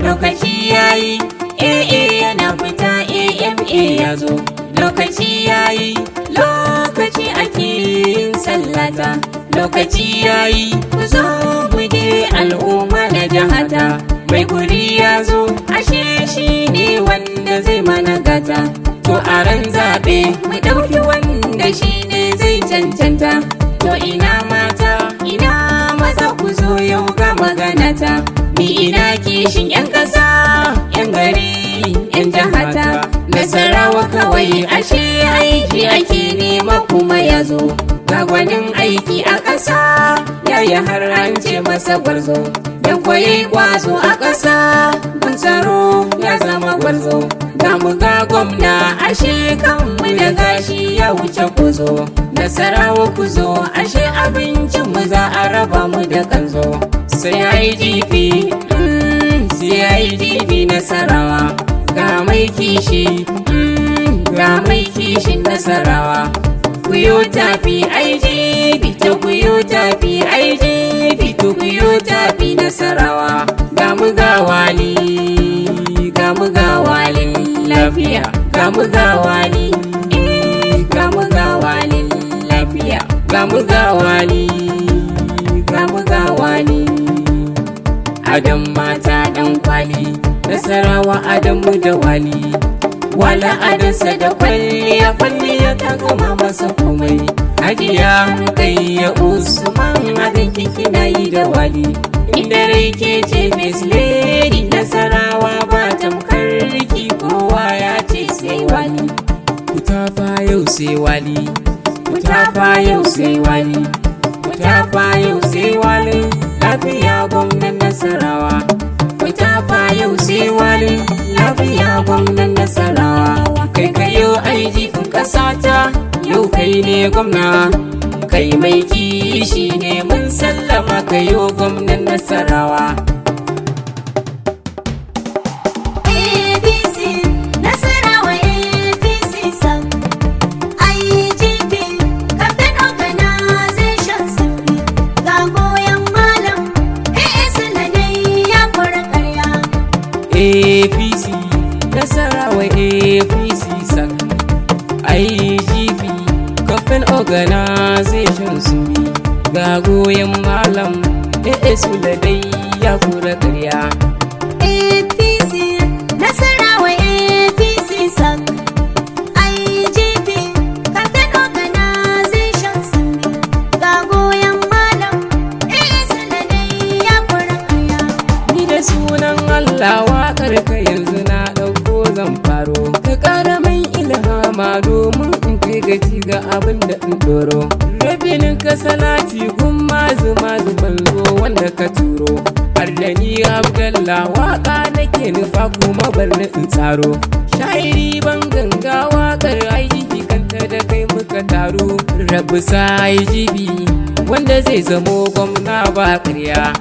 lokaci yayi, yana fita AMA ya zo. Lokaci yayi, lokaci ake yin sallata. Lokaci yayi, ku zo mu je al'umma na jihata. Mai guri ya zo, ashe shi ne wanda zai mana gata. To a ran zaɓe mu ɗauki wanda shi ne zai cancanta. To ina mata, ina maza ku zo yau ga maganata. Ni ina kishin 'yan ƙasa, 'yan gari, 'yan jihata. Nasarawa kawai ashe aiki ake nema kuma ya zo. Ga gwanin aiki a ƙasa, yaya har an ce masa gwarzo. Dan kwaye kwazo a ƙasa, mun tsaro ya zama gwarzo. Ga mu ga gwamna ashe kanmu da gashi ya wuce kuzo. Nasarawa ku zo ashe abincin mu za a raba mu da kanzo. Sai IGP, sai IGP Nasarawa. Ga mai kishi, ga mai kishin Nasarawa. Kuyo tafi IGP, to kuyo tafi IGP, to kuyo tafi Nasarawa. Ga mu ga wali, ga mu ga walin lafiya. Ga mu ga wali, ga mu ga walin lafiya. Ga mu ga wali, ga mu ga wali. Adam mata dan kwali, Nasarawa Adamu da wali. Wala adansa da kwalliya, kwalliya ta gama masa komai. Hajiya Rukayya Usman abin kiki na yi da wali. Inda rai ke ce Miss Lady Nasarawa ba tamkar ki, kowa ya ce sai wali. Kutafa yau sai wali, kutafa yau sai wali, kutafa yau sai wali. Lafiya gwamnan Nasarawa. Kutafa yau sai wali, lafiya gwamnan Nasarawa. Kai kayo aijifin ƙasata, yau kai ne gwamna. Kai mai kishi ne mun sallama, kayo gwamnan Nasarawa. APC, Nasarawa APC sak. IGP, Campaign Organization sun bi. Ga goyon malam, su da dai ya kura karya. APC, Nasarawa APC sak. IGP, Campaign Organization sun bi. Ga goyon malam, su da dai ya kura karya. Ni da sunan Allah waƙar ka yanzu na ɗauko zan faro. Ka ƙara min ilhama domin in kai gaci ga abin da in ɗoro. Rabinin ka salati gun mazu banzo wanda ka turo. Har da ni Abdullah waƙa nake nufa kuma bar ni in tsaro. Sha'iri ban ganga waƙar IGP kanta da kai muka taro. Rabu sa IGP wanda zai zamo gwamna ba ƙarya.